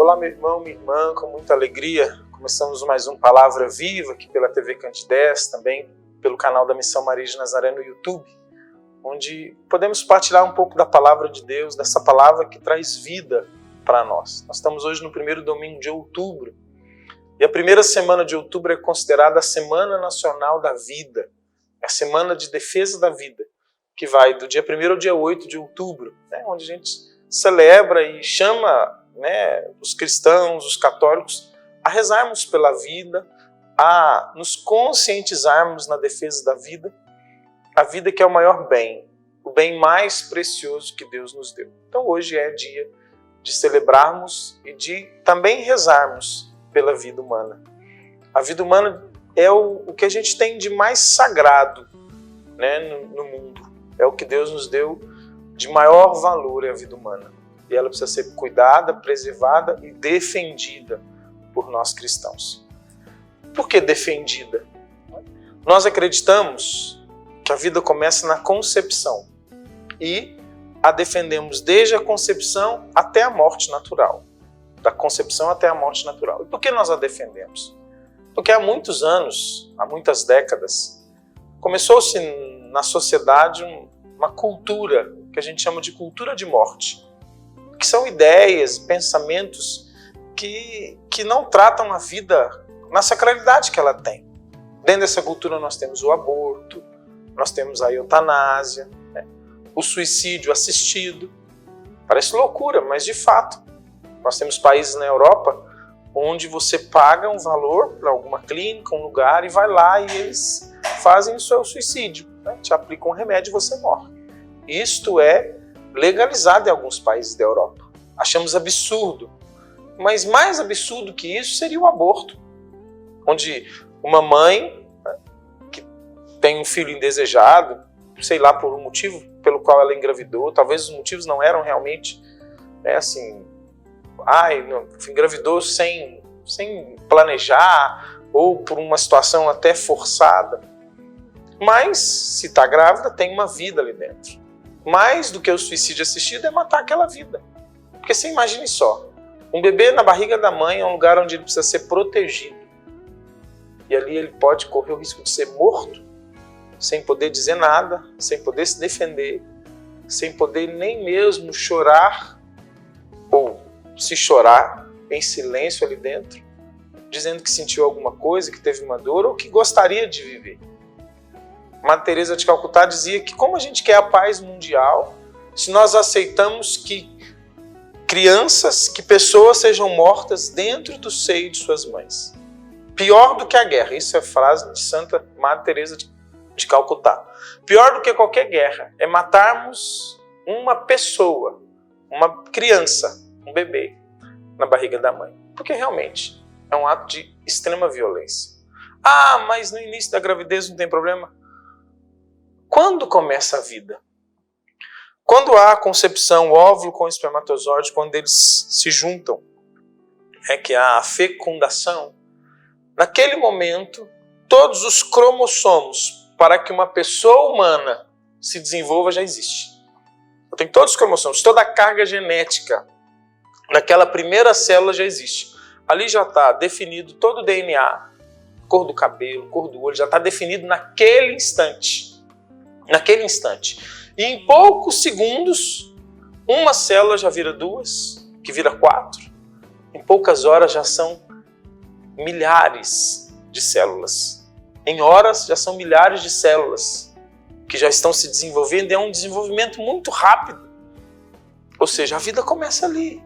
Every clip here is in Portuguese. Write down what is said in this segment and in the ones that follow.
Olá, meu irmão, minha irmã, com muita alegria. Começamos mais um Palavra Viva aqui pela TV Cantidez, também pelo canal da Missão Maria de Nazaré no YouTube, onde podemos partilhar um pouco da Palavra de Deus, dessa palavra que traz vida para nós. Nós estamos hoje no primeiro domingo de outubro, e a primeira semana de outubro é considerada a Semana Nacional da Vida, a Semana de Defesa da Vida, que vai do dia 1º ao dia 8 de outubro, onde a gente celebra e chama os cristãos, os católicos, a rezarmos pela vida, a nos conscientizarmos na defesa da vida, a vida que é o maior bem, o bem mais precioso que Deus nos deu. Então hoje é dia de celebrarmos e de também rezarmos pela vida humana. A vida humana é o que a gente tem de mais sagrado, no mundo. É o que Deus nos deu de maior valor, é a vida humana. E ela precisa ser cuidada, preservada e defendida por nós cristãos. Por que defendida? Nós acreditamos que a vida começa na concepção e a defendemos desde a concepção até a morte natural. Da concepção até a morte natural. E por que nós a defendemos? Porque há muitos anos, há muitas décadas, começou-se na sociedade uma cultura que a gente chama de cultura de morte, que são ideias, pensamentos que não tratam a vida na sacralidade que ela tem. Dentro dessa cultura nós temos o aborto, nós temos a eutanásia, o suicídio assistido. Parece loucura, mas de fato. Nós temos países na Europa onde você paga um valor para alguma clínica, um lugar, e vai lá e eles fazem o seu suicídio. Te aplicam um remédio e você morre. Isto é legalizado em alguns países da Europa. Achamos absurdo. Mas mais absurdo que isso seria o aborto. Onde uma mãe que tem um filho indesejado, sei lá por um motivo pelo qual ela engravidou, talvez os motivos não eram realmente engravidou sem planejar ou por uma situação até forçada. Mas se está grávida, tem uma vida ali dentro. Mais do que o suicídio assistido é matar aquela vida. Porque você imagine só, um bebê na barriga da mãe é um lugar onde ele precisa ser protegido. E ali ele pode correr o risco de ser morto, sem poder dizer nada, sem poder se defender, sem poder nem mesmo chorar, ou se chorar em silêncio ali dentro, dizendo que sentiu alguma coisa, que teve uma dor, ou que gostaria de viver. Madre Teresa de Calcutá dizia que como a gente quer a paz mundial, se nós aceitamos que pessoas sejam mortas dentro do seio de suas mães. Pior do que a guerra. Isso é frase de Santa Madre Teresa de Calcutá. Pior do que qualquer guerra é matarmos uma pessoa, uma criança, um bebê, na barriga da mãe. Porque realmente é um ato de extrema violência. Ah, mas no início da gravidez não tem problema. Quando começa a vida? Quando há a concepção, o óvulo com o espermatozoide, quando eles se juntam, é que há a fecundação. Naquele momento, todos os cromossomos para que uma pessoa humana se desenvolva já existe. Tem todos os cromossomos, toda a carga genética naquela primeira célula já existe. Ali já está definido todo o DNA, cor do cabelo, cor do olho, já está definido naquele instante. Naquele instante. E em poucos segundos, uma célula já vira 2, que vira 4. Em poucas horas já são milhares de células. Em horas já são milhares de células que já estão se desenvolvendo. E é um desenvolvimento muito rápido. Ou seja, a vida começa ali.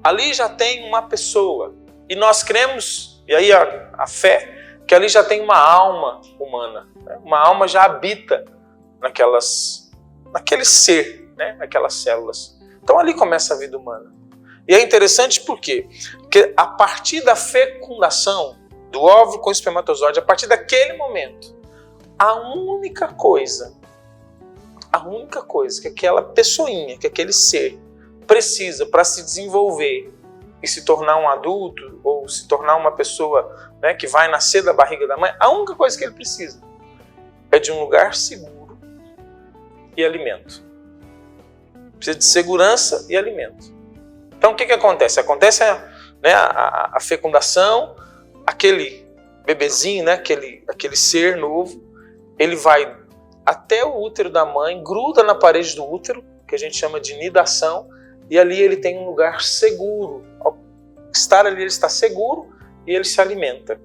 Ali já tem uma pessoa. E nós cremos, e aí a fé, que ali já tem uma alma humana. Uma alma já habita naquele ser, naquelas células. Então ali começa a vida humana. E é interessante por quê? Porque a partir da fecundação do óvulo com o espermatozoide, a partir daquele momento, a única coisa que aquela pessoinha, que aquele ser precisa para se desenvolver e se tornar um adulto ou se tornar uma pessoa que vai nascer da barriga da mãe, a única coisa que ele precisa é de um lugar seguro e alimento. Precisa de segurança e alimento. Então o que acontece? Acontece né, a fecundação, aquele bebezinho, né, aquele ser novo, ele vai até o útero da mãe, gruda na parede do útero, que a gente chama de nidação, e ali ele tem um lugar seguro. Ao estar ali, ele está seguro e ele se alimenta.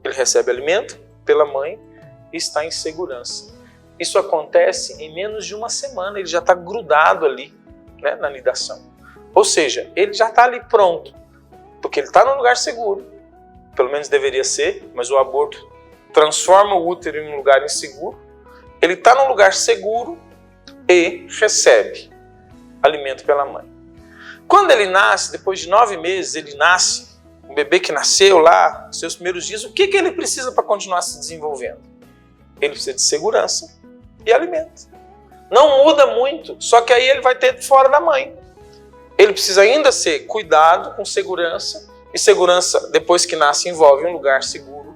Ele recebe alimento pela mãe e está em segurança. Isso acontece em menos de uma semana, ele já está grudado ali, né, na nidação. Ou seja, ele já está ali pronto, porque ele está num lugar seguro, pelo menos deveria ser, mas o aborto transforma o útero em um lugar inseguro. Ele está num lugar seguro e recebe alimento pela mãe. Quando ele nasce, depois de 9 meses, ele nasce, um bebê que nasceu lá, nos seus primeiros dias, o que ele precisa para continuar se desenvolvendo? Ele precisa de segurança e alimento. Não muda muito, só que aí ele vai ter fora da mãe. Ele precisa ainda ser cuidado com segurança, e segurança, depois que nasce, envolve um lugar seguro,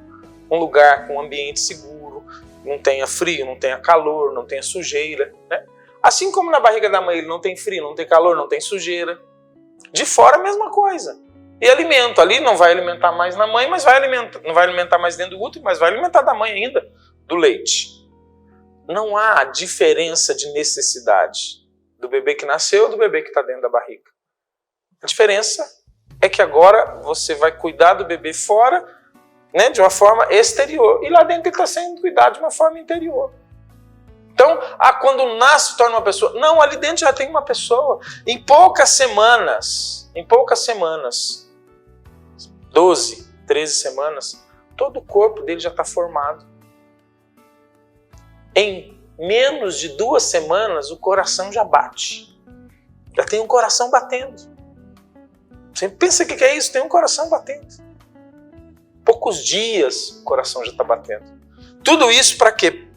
um lugar com um ambiente seguro, não tenha frio, não tenha calor, não tenha sujeira, né? Assim como na barriga da mãe ele não tem frio, não tem calor, não tem sujeira. De fora a mesma coisa. E alimento, ali não vai alimentar mais na mãe, mas não vai alimentar mais dentro do útero, mas vai alimentar da mãe ainda, do leite. Não há diferença de necessidade do bebê que nasceu ou do bebê que está dentro da barriga. A diferença é que agora você vai cuidar do bebê fora, né, de uma forma exterior, e lá dentro ele está sendo cuidado de uma forma interior. Então, quando nasce, torna uma pessoa. Não, ali dentro já tem uma pessoa. Em poucas semanas, 12, 13 semanas, todo o corpo dele já está formado. Em menos de 2 semanas, o coração já bate. Já tem um coração batendo. Você pensa o que é isso? Tem um coração batendo. Poucos dias, o coração já está batendo. Tudo isso para quê?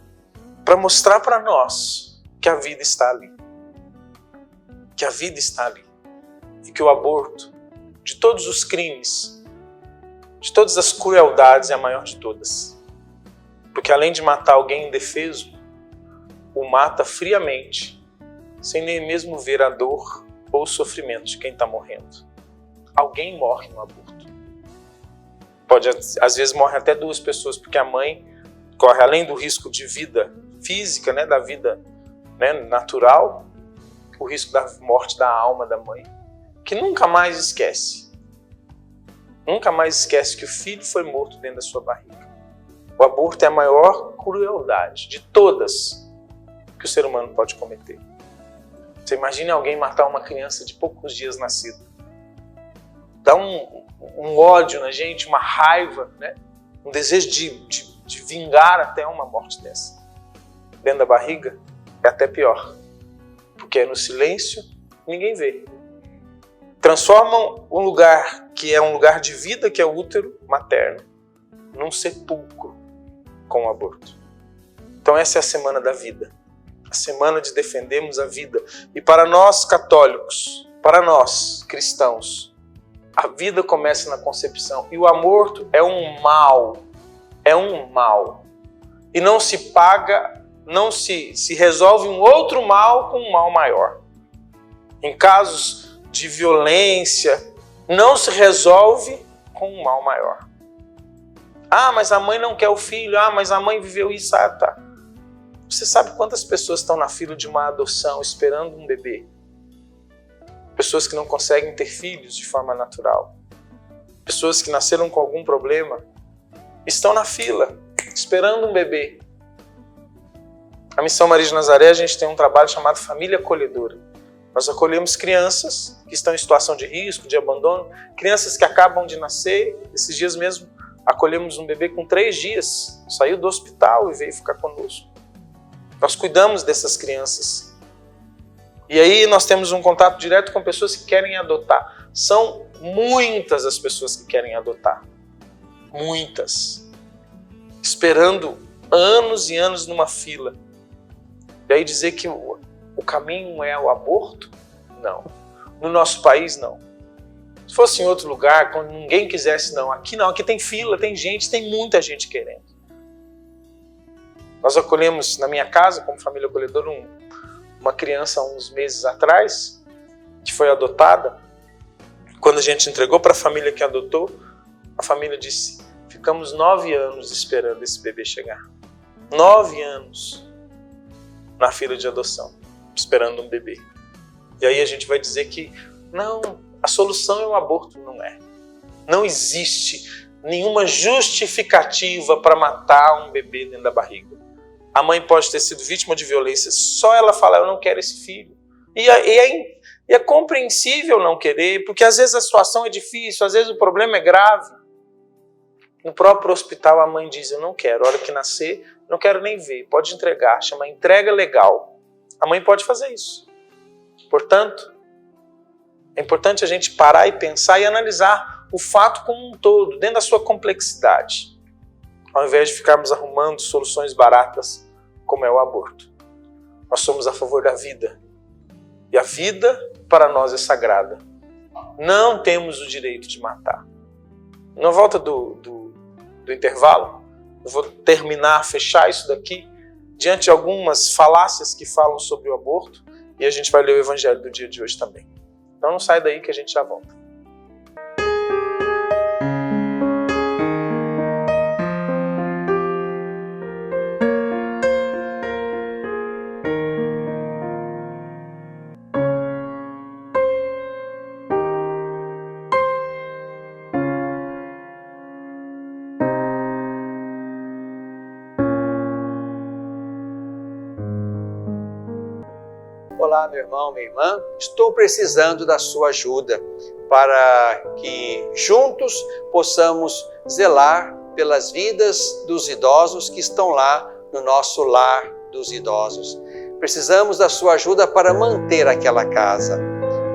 Para mostrar para nós que a vida está ali. Que a vida está ali. E que o aborto, de todos os crimes, de todas as crueldades, é a maior de todas. Porque além de matar alguém indefeso, o mata friamente, sem nem mesmo ver a dor ou o sofrimento de quem está morrendo. Alguém morre no aborto. Às vezes morre até 2 pessoas, porque a mãe corre além do risco de vida física, né, da vida, né, natural, o risco da morte da alma da mãe, que nunca mais esquece. Nunca mais esquece que o filho foi morto dentro da sua barriga. O aborto é a maior crueldade de todas que o ser humano pode cometer. Você imagina alguém matar uma criança de poucos dias nascida. Dá um ódio na gente, uma raiva, né? Um desejo de vingar até uma morte dessa. Dentro da barriga é até pior, porque é no silêncio, ninguém vê. Transformam um lugar que é um lugar de vida, que é o útero materno, num sepulcro com o aborto. Então essa é a semana da vida, a semana de defendermos a vida. E para nós católicos, para nós cristãos, a vida começa na concepção, e o aborto é um mal, e não se paga, não se resolve um outro mal com um mal maior. Em casos de violência, não se resolve com um mal maior. Mas a mãe não quer o filho, mas a mãe viveu isso, tá. Você sabe quantas pessoas estão na fila de uma adoção esperando um bebê? Pessoas que não conseguem ter filhos de forma natural. Pessoas que nasceram com algum problema estão na fila, esperando um bebê. A Missão Maria de Nazaré, a gente tem um trabalho chamado Família Acolhedora. Nós acolhemos crianças que estão em situação de risco, de abandono, crianças que acabam de nascer. Esses dias mesmo, acolhemos um bebê com 3 dias, saiu do hospital e veio ficar conosco. Nós cuidamos dessas crianças. E aí nós temos um contato direto com pessoas que querem adotar. São muitas as pessoas que querem adotar. Muitas. Esperando anos e anos numa fila. E aí dizer que o caminho é o aborto? Não. No nosso país, não. Se fosse em outro lugar, quando ninguém quisesse, não. Aqui não, aqui tem fila, tem gente, tem muita gente querendo. Nós acolhemos na minha casa, como família acolhedora, uma criança há uns meses atrás, que foi adotada, Quando a gente entregou para a família que adotou, a família disse: ficamos 9 anos esperando esse bebê chegar. 9 anos na fila de adoção, esperando um bebê. E aí a gente vai dizer que não, a solução é o aborto. Não é. Não existe nenhuma justificativa para matar um bebê dentro da barriga. A mãe pode ter sido vítima de violência, só ela falar: eu não quero esse filho. E é compreensível não querer, porque às vezes a situação é difícil, às vezes o problema é grave. No próprio hospital a mãe diz: eu não quero, a hora que nascer, não quero nem ver, pode entregar, chama entrega legal. A mãe pode fazer isso. Portanto, é importante a gente parar e pensar e analisar o fato como um todo, dentro da sua complexidade, ao invés de ficarmos arrumando soluções baratas, como é o aborto. Nós somos a favor da vida. E a vida, para nós, é sagrada. Não temos o direito de matar. Na volta do intervalo, eu vou terminar, fechar isso daqui, diante de algumas falácias que falam sobre o aborto, e a gente vai ler o evangelho do dia de hoje também. Então não sai daí que a gente já volta. Olá, meu irmão, minha irmã, estou precisando da sua ajuda para que juntos possamos zelar pelas vidas dos idosos que estão lá no nosso lar dos idosos. Precisamos da sua ajuda para manter aquela casa.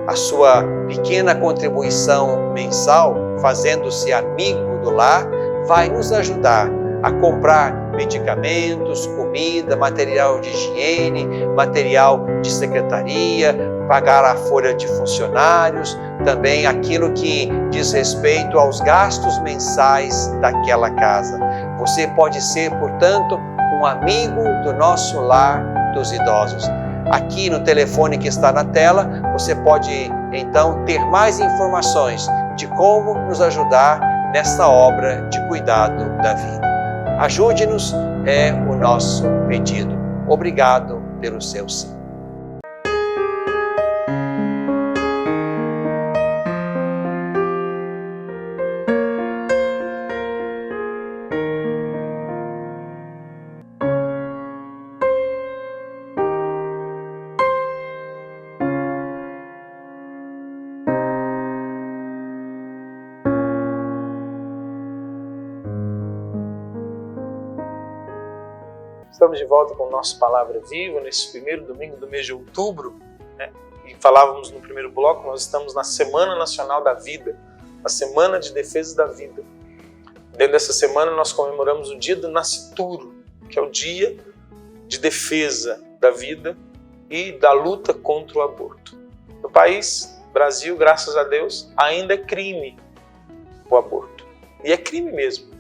A sua pequena contribuição mensal, fazendo-se amigo do lar, vai nos ajudar a comprar medicamentos, comida, material de higiene, material de secretaria, pagar a folha de funcionários, também aquilo que diz respeito aos gastos mensais daquela casa. Você pode ser, portanto, um amigo do nosso lar dos idosos. Aqui no telefone que está na tela, você pode então ter mais informações de como nos ajudar nessa obra de cuidado da vida. Ajude-nos, é o nosso pedido. Obrigado pelo seu sim. Estamos de volta com o nosso Palavra Viva, nesse primeiro domingo do mês de outubro, né? E falávamos no primeiro bloco, nós estamos na Semana Nacional da Vida, a Semana de Defesa da Vida. Dentro dessa semana nós comemoramos o dia do nascituro, que é o dia de defesa da vida e da luta contra o aborto. No país, Brasil, graças a Deus, ainda é crime o aborto. E é crime mesmo,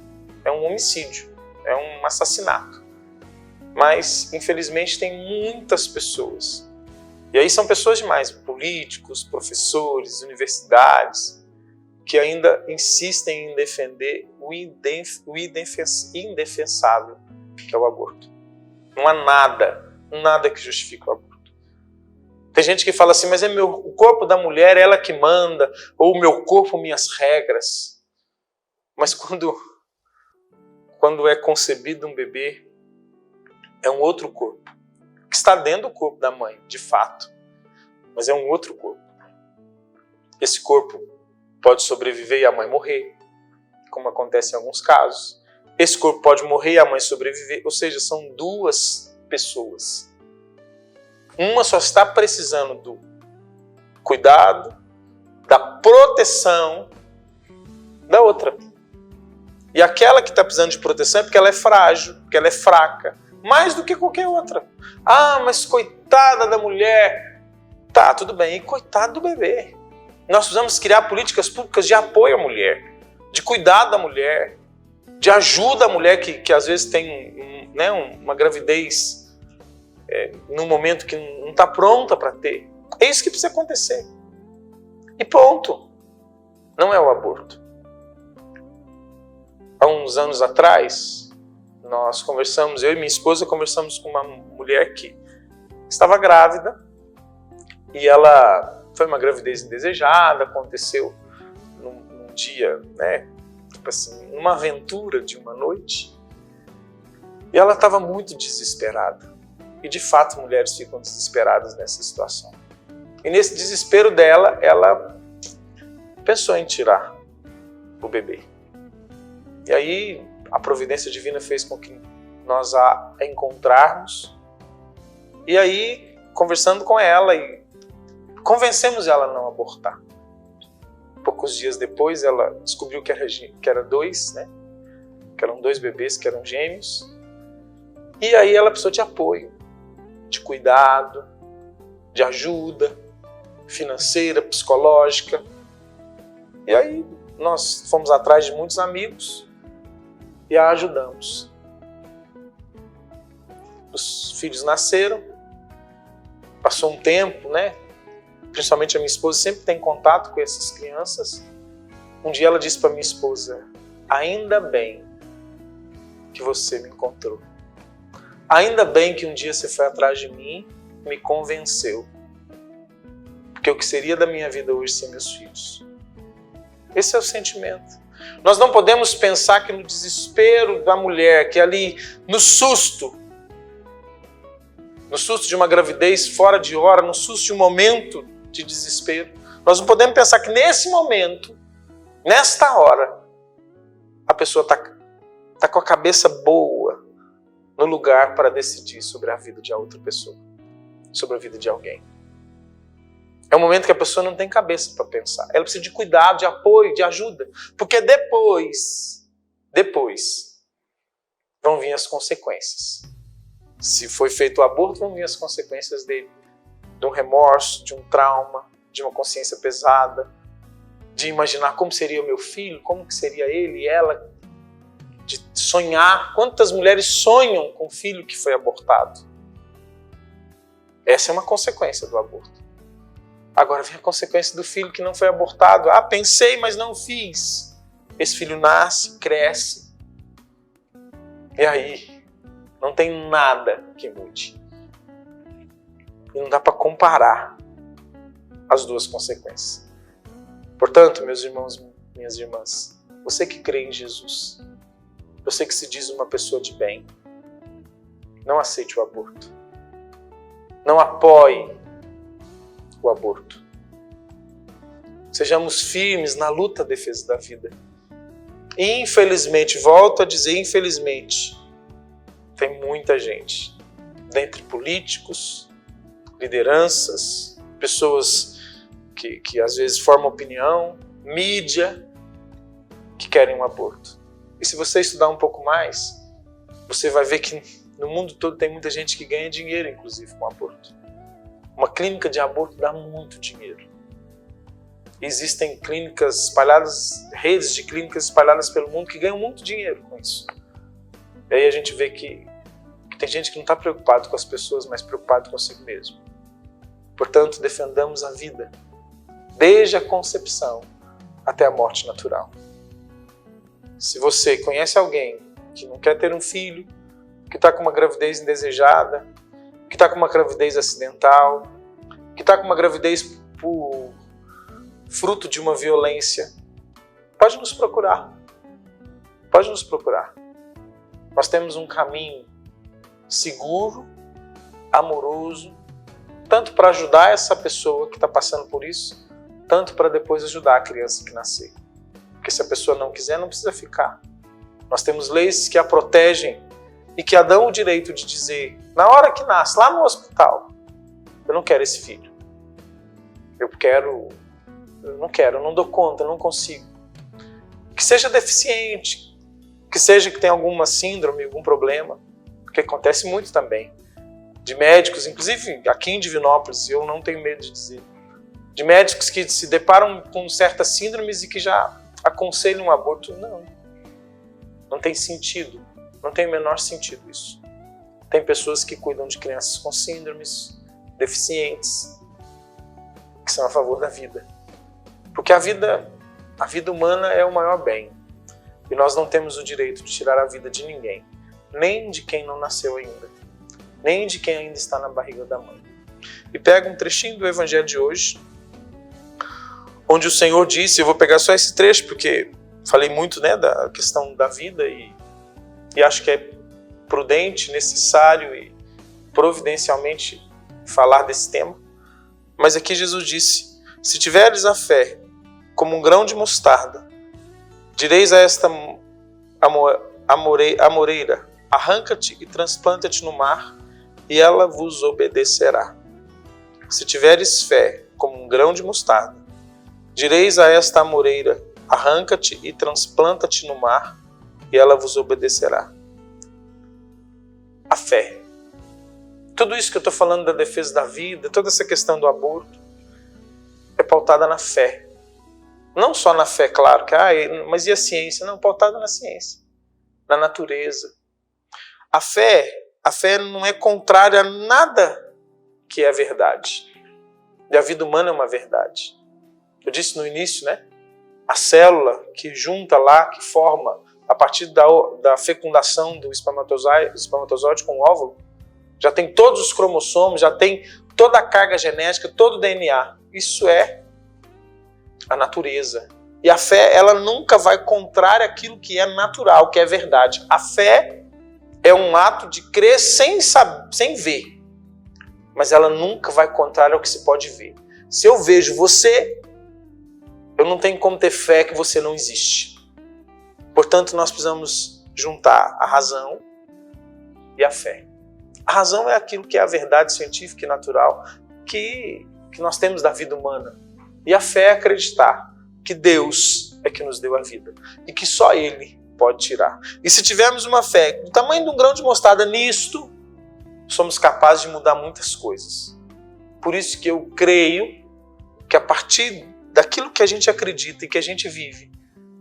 é um homicídio, é um assassinato. Mas, infelizmente, tem muitas pessoas, e aí são pessoas demais, políticos, professores, universidades, que ainda insistem em defender o indefensável, que é o aborto. Não há nada que justifique o aborto. Tem gente que fala assim: mas é o corpo da mulher, ela que manda, ou o meu corpo, minhas regras. Mas quando é concebido um bebê, é um outro corpo, que está dentro do corpo da mãe, de fato, mas é um outro corpo. Esse corpo pode sobreviver e a mãe morrer, como acontece em alguns casos. Esse corpo pode morrer e a mãe sobreviver, ou seja, são duas pessoas. Uma só está precisando do cuidado, da proteção da outra. E aquela que está precisando de proteção é porque ela é frágil, porque ela é fraca, mais do que qualquer outra. Ah, mas coitada da mulher. Tá, tudo bem, e coitado do bebê. Nós precisamos criar políticas públicas de apoio à mulher, de cuidado da mulher, de ajuda à mulher que às vezes tem uma gravidez num momento que não está pronta para ter. É isso que precisa acontecer. E ponto. não é o aborto. Há uns anos atrás, nós conversamos, eu e minha esposa conversamos com uma mulher que estava grávida e ela foi uma gravidez indesejada, aconteceu num dia, né, tipo assim, numa aventura de uma noite, e ela estava muito desesperada. E de fato mulheres ficam desesperadas nessa situação. E nesse desespero dela, ela pensou em tirar o bebê. E aí a providência divina fez com que nós a encontrarmos. E aí, conversando com ela, e convencemos ela a não abortar. Poucos dias depois, ela descobriu que era dois, né? Que eram dois bebês, que eram gêmeos. E aí ela precisou de apoio, de cuidado, de ajuda financeira, psicológica. E aí nós fomos atrás de muitos amigos e a ajudamos. Os filhos nasceram, passou um tempo, né? Principalmente a minha esposa sempre tem contato com essas crianças. Um dia ela disse para minha esposa: ainda bem que você me encontrou. Ainda bem que um dia você foi atrás de mim, me convenceu. Porque o que seria da minha vida hoje sem meus filhos? Esse é o sentimento. Nós não podemos pensar que no desespero da mulher, que ali no susto de uma gravidez fora de hora, no susto de um momento de desespero, nós não podemos pensar que nesse momento, nesta hora, a pessoa está com a cabeça boa no lugar para decidir sobre a vida de outra pessoa, sobre a vida de alguém. É um momento que a pessoa não tem cabeça para pensar. Ela precisa de cuidado, de apoio, de ajuda. Porque depois vão vir as consequências. Se foi feito o aborto, vão vir as consequências dele. De um remorso, de um trauma, de uma consciência pesada, de imaginar como seria o meu filho, como que seria ele e ela, de sonhar. Quantas mulheres sonham com o filho que foi abortado? Essa é uma consequência do aborto. Agora vem a consequência do filho que não foi abortado. Ah, pensei, mas não fiz. Esse filho nasce, cresce. E aí, não tem nada que mude. E não dá para comparar as duas consequências. Portanto, meus irmãos, minhas irmãs, você que crê em Jesus, você que se diz uma pessoa de bem, não aceite o aborto. Não apoie o aborto. Sejamos firmes na luta à defesa da vida. Infelizmente, volto a dizer infelizmente, tem muita gente, dentre políticos, lideranças, pessoas que às vezes formam opinião, mídia, que querem um aborto. E se você estudar um pouco mais, você vai ver que no mundo todo tem muita gente que ganha dinheiro, inclusive, com aborto. Uma clínica de aborto dá muito dinheiro. Existem clínicas espalhadas, redes de clínicas espalhadas pelo mundo que ganham muito dinheiro com isso. E aí a gente vê que tem gente que não está preocupado com as pessoas, mas preocupado consigo mesmo. Portanto, defendamos a vida, desde a concepção até a morte natural. Se você conhece alguém que não quer ter um filho, que está com uma gravidez indesejada, que está com uma gravidez acidental, que está com uma gravidez por fruto de uma violência, pode nos procurar. Pode nos procurar. Nós temos um caminho seguro, amoroso, tanto para ajudar essa pessoa que está passando por isso, tanto para depois ajudar a criança que nascer. Porque se a pessoa não quiser, não precisa ficar. Nós temos leis que a protegem e que a dão o direito de dizer, na hora que nasce, lá no hospital, eu não quero esse filho. Eu não dou conta, eu não consigo. Que seja deficiente, que seja que tenha alguma síndrome, algum problema, porque acontece muito também. De médicos, inclusive aqui em Divinópolis, eu não tenho medo de dizer, de médicos que se deparam com certas síndromes e que já aconselham um aborto. Não tem sentido. Não tem o menor sentido isso. Tem pessoas que cuidam de crianças com síndromes, deficientes, que são a favor da vida. Porque a vida A vida humana é o maior bem. E nós não temos o direito de tirar a vida de ninguém, nem de quem não nasceu ainda, nem de quem ainda está na barriga da mãe. E pega um trechinho do Evangelho de hoje, onde o Senhor disse, eu vou pegar só esse trecho, porque falei muito, né, da questão da vida e acho que é prudente, necessário e providencialmente falar desse tema. Mas aqui Jesus disse, se tiveres a fé como um grão de mostarda, direis a esta amoreira, arranca-te e transplanta-te no mar, e ela vos obedecerá. Se tiveres fé como um grão de mostarda, direis a esta amoreira, arranca-te e transplanta-te no mar, e ela vos obedecerá. A fé. Tudo isso que eu estou falando da defesa da vida, toda essa questão do aborto, é pautada na fé. Não só na fé, claro, mas e a ciência? Não, pautada na ciência, na natureza. A fé não é contrária a nada que é verdade. E a vida humana é uma verdade. Eu disse no início, né? A célula que junta lá, que forma, a partir da fecundação do espermatozoide com o óvulo, já tem todos os cromossomos, já tem toda a carga genética, todo o DNA. Isso é a natureza. E a fé, ela nunca vai contrária àquilo que é natural, que é verdade. A fé é um ato de crer sem ver. Mas ela nunca vai contrária ao que se pode ver. Se eu vejo você, eu não tenho como ter fé que você não existe. Portanto, nós precisamos juntar a razão e a fé. A razão é aquilo que é a verdade científica e natural que nós temos da vida humana. E a fé é acreditar que Deus é que nos deu a vida e que só Ele pode tirar. E se tivermos uma fé do tamanho de um grão de mostarda nisto, somos capazes de mudar muitas coisas. Por isso que eu creio que a partir daquilo que a gente acredita e que a gente vive,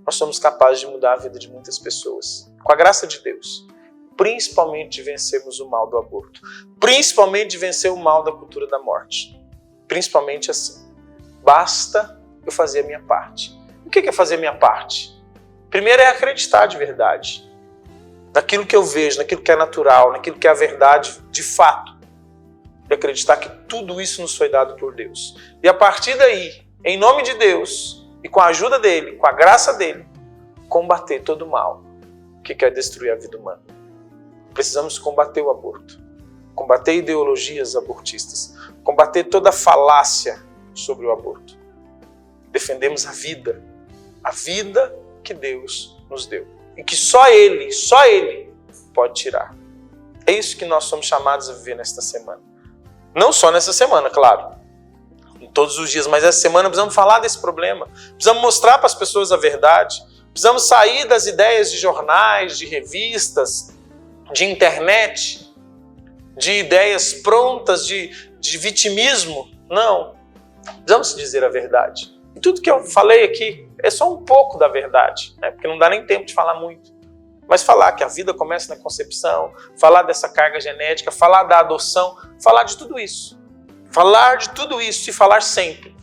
nós somos capazes de mudar a vida de muitas pessoas. Com a graça de Deus. Principalmente de vencermos o mal do aborto. Principalmente de vencer o mal da cultura da morte. Principalmente assim. Basta eu fazer a minha parte. O que é fazer a minha parte? Primeiro é acreditar de verdade. Naquilo que eu vejo, naquilo que é natural, naquilo que é a verdade de fato. E acreditar que tudo isso nos foi dado por Deus. E a partir daí, em nome de Deus, e com a ajuda dele, com a graça dele, combater todo o mal que quer destruir a vida humana. Precisamos combater o aborto, combater ideologias abortistas, combater toda falácia sobre o aborto. Defendemos a vida que Deus nos deu e que só Ele pode tirar. É isso que nós somos chamados a viver nesta semana. Não só nessa semana, claro, todos os dias, mas essa semana precisamos falar desse problema, precisamos mostrar para as pessoas a verdade, precisamos sair das ideias de jornais, de revistas, de internet, de ideias prontas, de vitimismo. Não, precisamos dizer a verdade. E tudo que eu falei aqui é só um pouco da verdade, né? Porque não dá nem tempo de falar muito. Mas falar que a vida começa na concepção, falar dessa carga genética, falar da adoção, falar de tudo isso. Falar de tudo isso e falar sempre.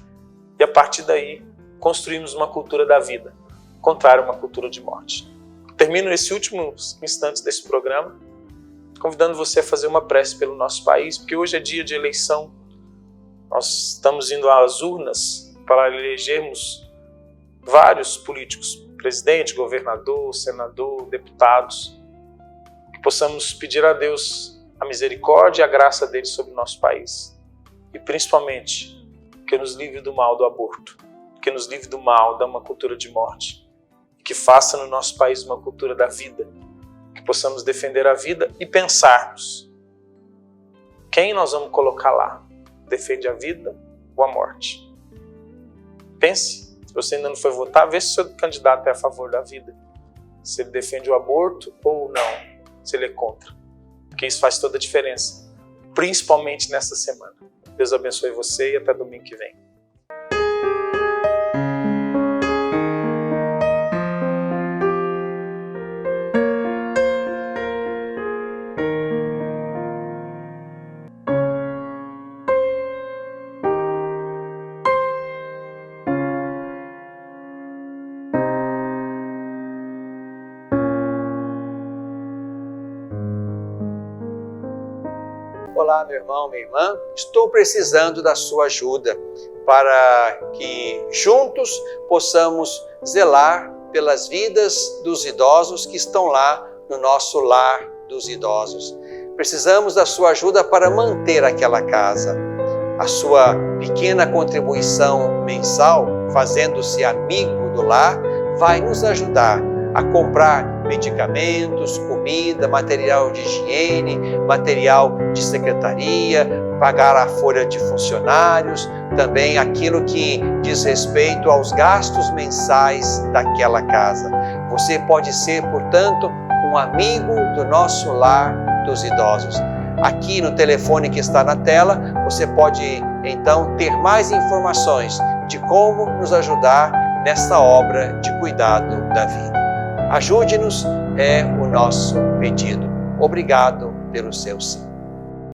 E a partir daí, construímos uma cultura da vida, contrária a uma cultura de morte. Termino esses últimos instantes desse programa, convidando você a fazer uma prece pelo nosso país, porque hoje é dia de eleição. Nós estamos indo às urnas para elegermos vários políticos, presidente, governador, senador, deputados, que possamos pedir a Deus a misericórdia e a graça dele sobre o nosso país. E principalmente, que nos livre do mal do aborto, que nos livre do mal de uma cultura de morte, que faça no nosso país uma cultura da vida, que possamos defender a vida e pensarmos quem nós vamos colocar lá, defende a vida ou a morte. Pense, se você ainda não foi votar, vê se o seu candidato é a favor da vida, se ele defende o aborto ou não, se ele é contra, porque isso faz toda a diferença, principalmente nessa semana. Deus abençoe você e até domingo que vem. Olá, meu irmão, minha irmã, estou precisando da sua ajuda para que juntos possamos zelar pelas vidas dos idosos que estão lá no nosso lar dos idosos. Precisamos da sua ajuda para manter aquela casa. A sua pequena contribuição mensal, fazendo-se amigo do lar, vai nos ajudar a comprar medicamentos, comida, material de higiene, material de secretaria, pagar a folha de funcionários, também aquilo que diz respeito aos gastos mensais daquela casa. Você pode ser, portanto, um amigo do nosso lar dos idosos. Aqui no telefone que está na tela, você pode então ter mais informações de como nos ajudar nessa obra de cuidado da vida. Ajude-nos é o nosso pedido. Obrigado pelo seu sim.